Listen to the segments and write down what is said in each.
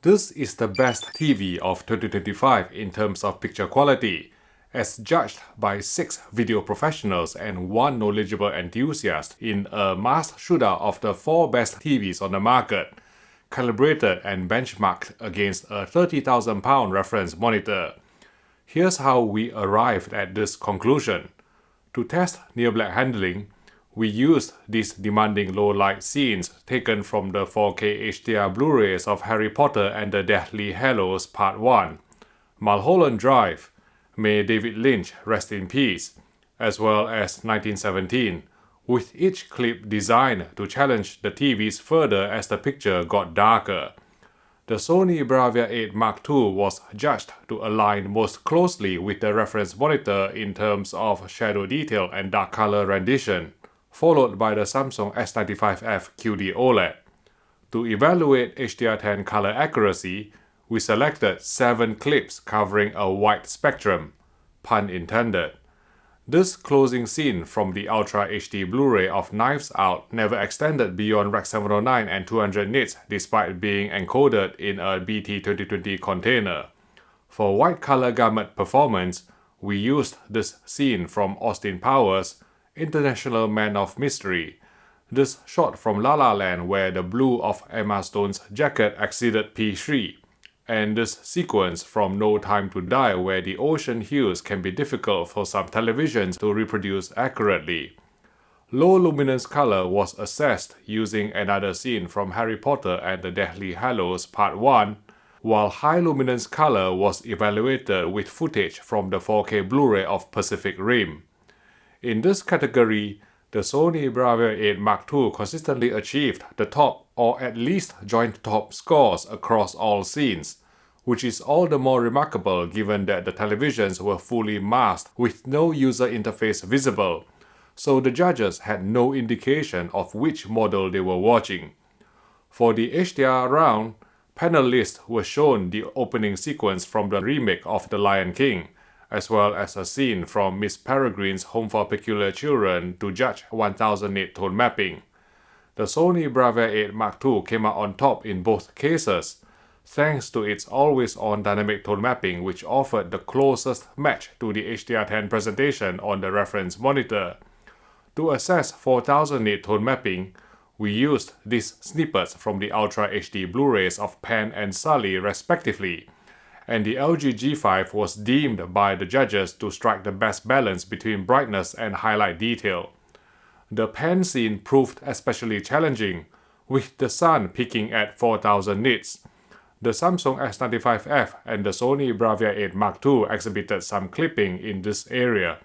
This is the best TV of 2025 in terms of picture quality, as judged by 6 video professionals and 1 knowledgeable enthusiast in a mass shootout of the 4 best TVs on the market, calibrated and benchmarked against a £30,000 reference monitor. Here's how we arrived at this conclusion. To test near black handling, we used these demanding low-light scenes taken from the 4K HDR Blu-rays of Harry Potter and the Deathly Hallows Part 1, Mulholland Drive, May David Lynch rest in peace, as well as 1917, with each clip designed to challenge the TVs further as the picture got darker. The Sony BRAVIA 8 Mark II was judged to align most closely with the reference monitor in terms of shadow detail and dark color rendition, followed by the Samsung S95F QD-OLED. To evaluate HDR10 color accuracy, we selected 7 clips covering a wide spectrum, pun intended. This closing scene from the Ultra HD Blu-ray of Knives Out never extended beyond Rec. 709 and 200 nits despite being encoded in a BT2020 container. For white color gamut performance, we used this scene from Austin Powers' International Man of Mystery. This shot from La La Land where the blue of Emma Stone's jacket exceeded P3, and this sequence from No Time to Die where the ocean hues can be difficult for some televisions to reproduce accurately. Low luminance color was assessed using another scene from Harry Potter and the Deathly Hallows Part 1, while high luminance color was evaluated with footage from the 4K Blu-ray of Pacific Rim. In this category, the Sony BRAVIA 8 Mark II consistently achieved the top or at least joint top scores across all scenes, which is all the more remarkable given that the televisions were fully masked with no user interface visible, so the judges had no indication of which model they were watching. For the HDR round, panelists were shown the opening sequence from the remake of The Lion King, as well as a scene from Miss Peregrine's Home for Peculiar Children to judge 1000 nit tone mapping. The Sony BRAVIA 8 Mark II came out on top in both cases, thanks to its always-on dynamic tone mapping which offered the closest match to the HDR10 presentation on the reference monitor. To assess 4000 nit tone mapping, we used these snippets from the Ultra HD Blu-rays of Pan and Sully respectively, and the LG G5 was deemed by the judges to strike the best balance between brightness and highlight detail. The pan scene proved especially challenging, with the sun peaking at 4000 nits. The Samsung S95F and the Sony BRAVIA 8 Mark II exhibited some clipping in this area,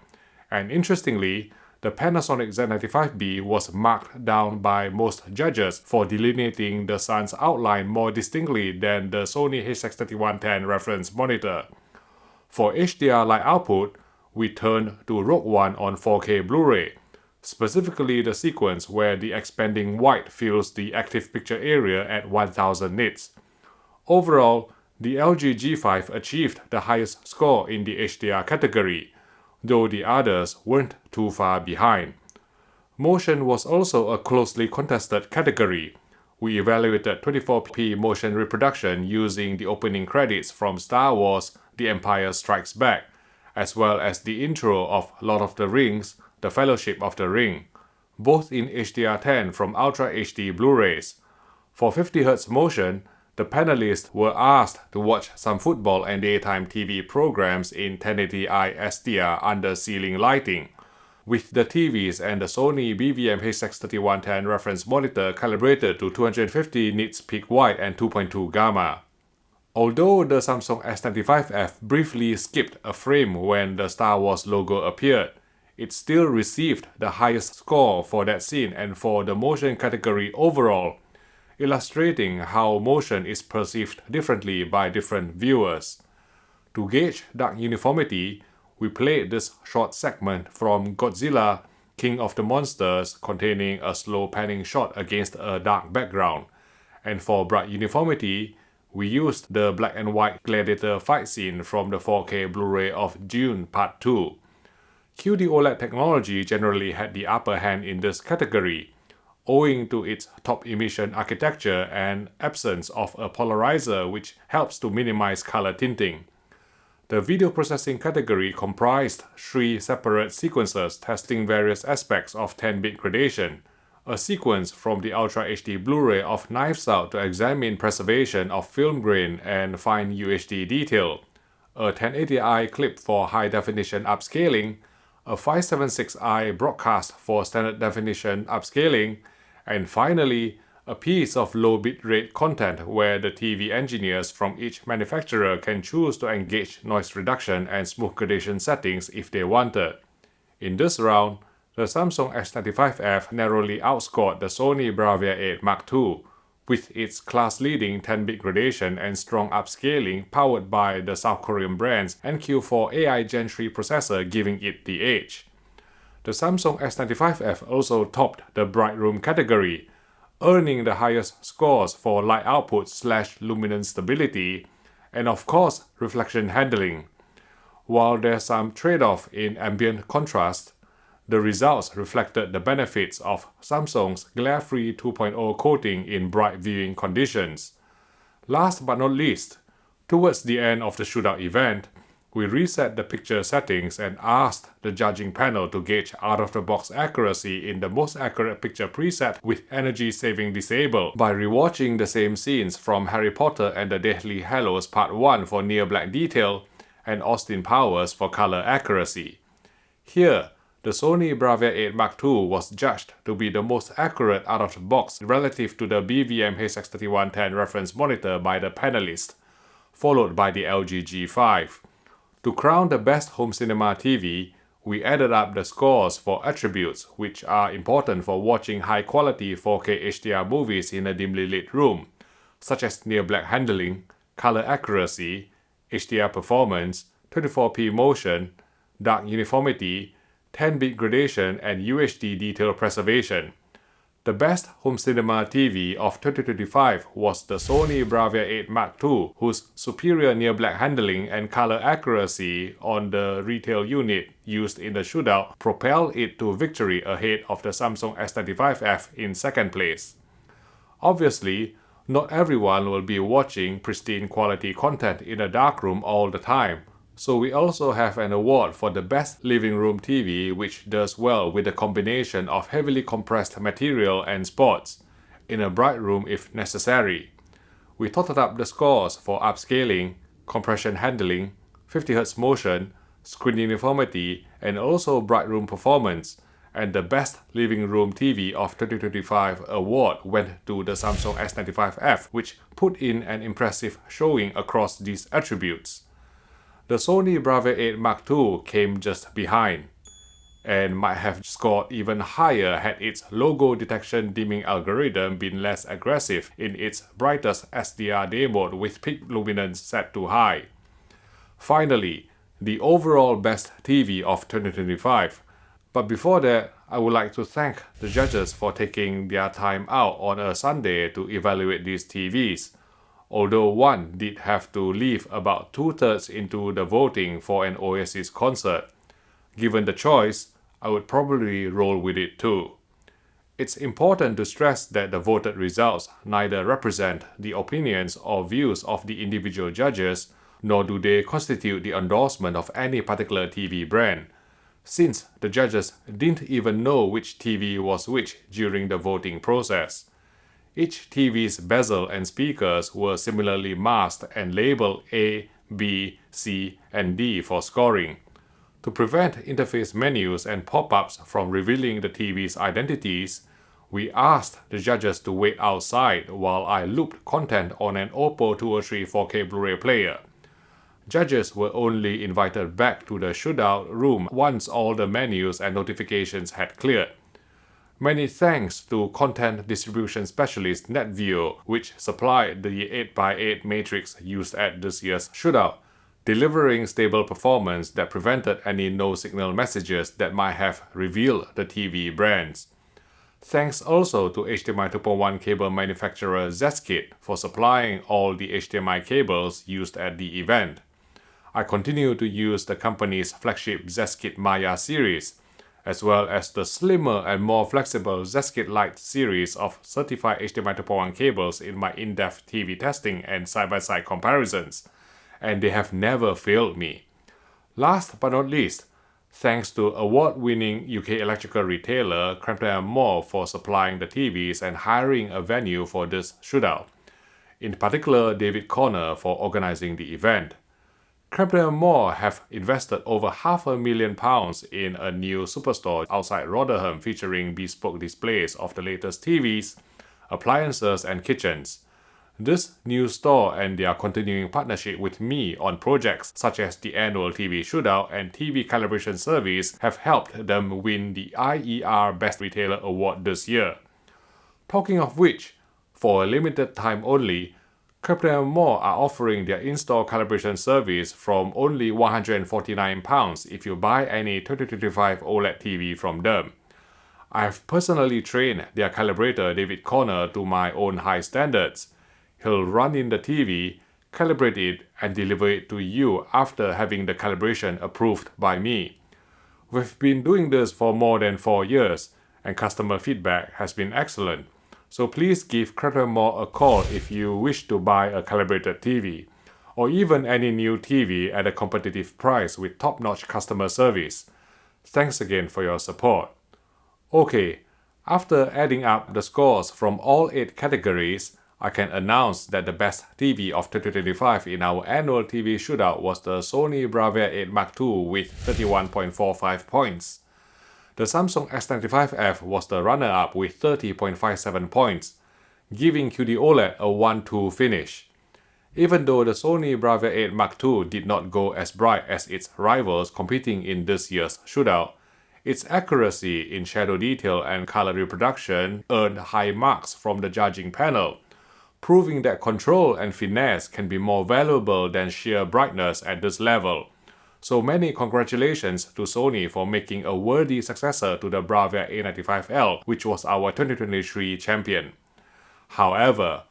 and interestingly, the Panasonic Z95B was marked down by most judges for delineating the sun's outline more distinctly than the Sony HX3110 reference monitor. For HDR light output, we turned to Rogue One on 4K Blu-ray, specifically the sequence where the expanding white fills the active picture area at 1000 nits. Overall, the LG G5 achieved the highest score in the HDR category, though the others weren't too far behind. Motion was also a closely contested category. We evaluated 24p motion reproduction using the opening credits from Star Wars: The Empire Strikes Back, as well as the intro of Lord of the Rings: The Fellowship of the Ring, both in HDR10 from Ultra HD Blu-rays. For 50Hz motion, the panelists were asked to watch some football and daytime TV programs in 1080i SDR under ceiling lighting, with the TVs and the Sony BVM-HX3110 reference monitor calibrated to 250 nits peak wide and 2.2 gamma. Although the Samsung S95F briefly skipped a frame when the Star Wars logo appeared, it still received the highest score for that scene and for the motion category overall, illustrating how motion is perceived differently by different viewers. To gauge dark uniformity, we played this short segment from Godzilla, King of the Monsters containing a slow panning shot against a dark background, and for bright uniformity, we used the black and white gladiator fight scene from the 4K Blu-ray of Dune Part 2. QD-OLED technology generally had the upper hand in this category, owing to its top emission architecture and absence of a polarizer which helps to minimize color tinting. The video processing category comprised 3 separate sequences testing various aspects of 10-bit gradation, a sequence from the Ultra HD Blu-ray of Knives Out to examine preservation of film grain and fine UHD detail, a 1080i clip for high-definition upscaling, a 576i broadcast for standard definition upscaling, and finally, a piece of low bitrate content where the TV engineers from each manufacturer can choose to engage noise reduction and smooth gradation settings if they wanted. In this round, the Samsung S95F narrowly outscored the Sony BRAVIA 8 Mark II, with its class-leading 10-bit gradation and strong upscaling powered by the South Korean brand's NQ4 AI Gen 3 processor giving it the edge. The Samsung S95F also topped the bright room category, earning the highest scores for light output/luminance stability, and of course reflection handling. While there's some trade-off in ambient contrast, the results reflected the benefits of Samsung's glare-free 2.0 coating in bright viewing conditions. Last but not least, towards the end of the Shootout event, we reset the picture settings and asked the judging panel to gauge out-of-the-box accuracy in the most accurate picture preset with energy saving disabled by rewatching the same scenes from Harry Potter and the Deathly Hallows Part 1 for near black detail and Austin Powers for color accuracy. Here, the Sony BRAVIA 8 Mark II was judged to be the most accurate out of the box relative to the BVM-HX3110 reference monitor by the panelists, followed by the LG G5. To crown the best home cinema TV, we added up the scores for attributes which are important for watching high-quality 4K HDR movies in a dimly lit room, such as near-black handling, color accuracy, HDR performance, 24p motion, dark uniformity, 10-bit gradation, and UHD detail preservation. The best home cinema TV of 2025 was the Sony BRAVIA 8 Mark II, whose superior near-black handling and color accuracy on the retail unit used in the Shootout propelled it to victory ahead of the Samsung S95F in second place. Obviously, not everyone will be watching pristine quality content in a darkroom all the time, so we also have an award for the best living room TV which does well with a combination of heavily compressed material and spots, in a bright room if necessary. We totted up the scores for upscaling, compression handling, 50Hz motion, screen uniformity, and also bright room performance, and the best living room TV of 2025 award went to the Samsung S95F, which put in an impressive showing across these attributes. The Sony BRAVIA 8 Mark II came just behind, and might have scored even higher had its logo detection dimming algorithm been less aggressive in its brightest SDR day mode with peak luminance set to high. Finally, the overall best TV of 2025. But before that, I would like to thank the judges for taking their time out on a Sunday to evaluate these TVs. Although one did have to leave about 2/3 into the voting for an Oasis concert. Given the choice, I would probably roll with it too. It's important to stress that the voted results neither represent the opinions or views of the individual judges, nor do they constitute the endorsement of any particular TV brand, since the judges didn't even know which TV was which during the voting process. Each TV's bezel and speakers were similarly masked and labeled A, B, C, and D for scoring. To prevent interface menus and pop-ups from revealing the TV's identities, we asked the judges to wait outside while I looped content on an Oppo 203 4K Blu-ray player. Judges were only invited back to the Shootout room once all the menus and notifications had cleared. Many thanks to content distribution specialist NetView, which supplied the 8x8 matrix used at this year's Shootout, delivering stable performance that prevented any no-signal messages that might have revealed the TV brands. Thanks also to HDMI 2.1 cable manufacturer Zskit for supplying all the HDMI cables used at the event. I continue to use the company's flagship Zskit Maya series, as well as the slimmer and more flexible Z-Skate Lite series of certified HDMI 2.1 cables in my in-depth TV testing and side-by-side comparisons, and they have never failed me. Last but not least, thanks to award-winning UK electrical retailer Crampton & Moore for supplying the TVs and hiring a venue for this shootout. In particular, David Corner for organizing the event. Crampton & Moore have invested over £500,000 in a new superstore outside Rotherham featuring bespoke displays of the latest TVs, appliances and kitchens. This new store and their continuing partnership with me on projects such as the annual TV Shootout and TV Calibration Service have helped them win the IER Best Retailer Award this year. Talking of which, for a limited time only, Crampton & Moore are offering their in-store calibration service from only £149 if you buy any 2025 OLED TV from them. I have personally trained their calibrator David Corner to my own high standards. He'll run in the TV, calibrate it, and deliver it to you after having the calibration approved by me. We've been doing this for more than 4 years, and customer feedback has been excellent. So please give Crampton & Moore a call if you wish to buy a calibrated TV, or even any new TV at a competitive price with top-notch customer service. Thanks again for your support. Okay, after adding up the scores from all 8 categories, I can announce that the best TV of 2025 in our annual TV shootout was the Sony BRAVIA 8 Mark II with 31.45 points. The Samsung S95F was the runner-up with 30.57 points, giving QD-OLED a 1-2 finish. Even though the Sony BRAVIA 8 Mark II did not go as bright as its rivals competing in this year's shootout, its accuracy in shadow detail and color reproduction earned high marks from the judging panel, proving that control and finesse can be more valuable than sheer brightness at this level. So many congratulations to Sony for making a worthy successor to the BRAVIA A95L, which was our 2023 champion. However,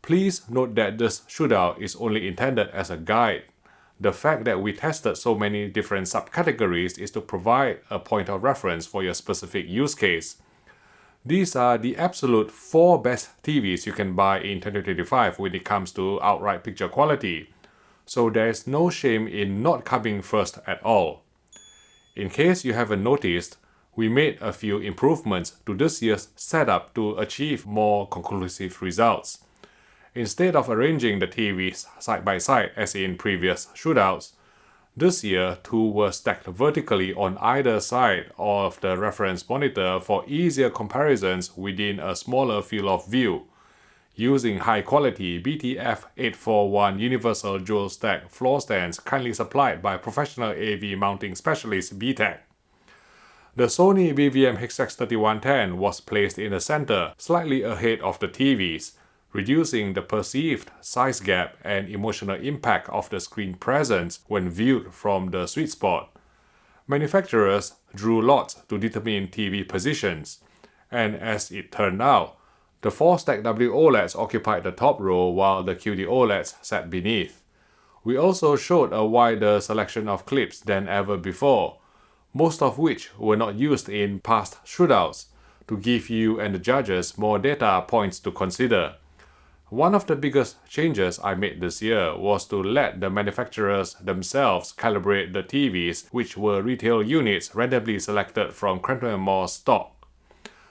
please note that this shootout is only intended as a guide. The fact that we tested so many different subcategories is to provide a point of reference for your specific use case. These are the absolute 4 best TVs you can buy in 2025 when it comes to outright picture quality. So there is no shame in not coming first at all. In case you haven't noticed, we made a few improvements to this year's setup to achieve more conclusive results. Instead of arranging the TVs side by side as in previous shootouts, this year 2 were stacked vertically on either side of the reference monitor for easier comparisons within a smaller field of view, using high-quality BTF841 universal dual-stack floor stands kindly supplied by professional AV mounting specialist BTEC. The Sony BVM-HX3110 was placed in the center, slightly ahead of the TVs, reducing the perceived size gap and emotional impact of the screen presence when viewed from the sweet spot. Manufacturers drew lots to determine TV positions, and as it turned out, the 4-stack WOLEDs occupied the top row while the QD-OLEDs sat beneath. We also showed a wider selection of clips than ever before, most of which were not used in past shootouts, to give you and the judges more data points to consider. One of the biggest changes I made this year was to let the manufacturers themselves calibrate the TVs, which were retail units randomly selected from Crampton & Moore's stock.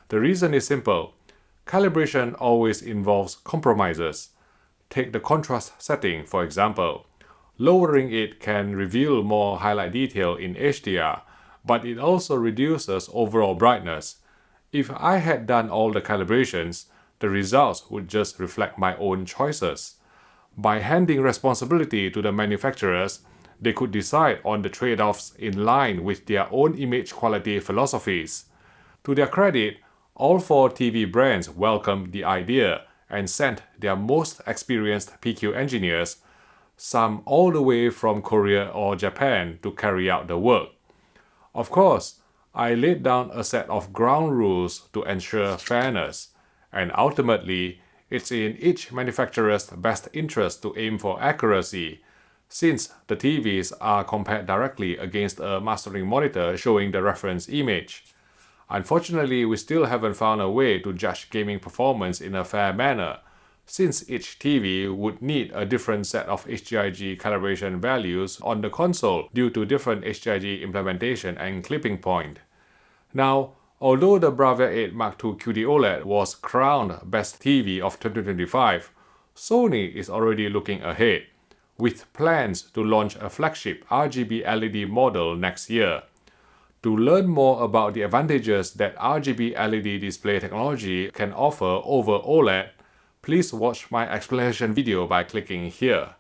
The reason is simple. Calibration always involves compromises. Take the contrast setting, for example. Lowering it can reveal more highlight detail in HDR, but it also reduces overall brightness. If I had done all the calibrations, the results would just reflect my own choices. By handing responsibility to the manufacturers, they could decide on the trade-offs in line with their own image quality philosophies. To their credit, all 4 TV brands welcomed the idea and sent their most experienced PQ engineers, some all the way from Korea or Japan, to carry out the work. Of course, I laid down a set of ground rules to ensure fairness, and ultimately, it's in each manufacturer's best interest to aim for accuracy, since the TVs are compared directly against a mastering monitor showing the reference image. Unfortunately, we still haven't found a way to judge gaming performance in a fair manner, since each TV would need a different set of HGIG calibration values on the console due to different HGIG implementation and clipping point. Now, although the BRAVIA 8 Mark II QD-OLED was crowned Best TV of 2025, Sony is already looking ahead, with plans to launch a flagship RGB LED model next year. To learn more about the advantages that RGB LED display technology can offer over OLED, please watch my explanation video by clicking here.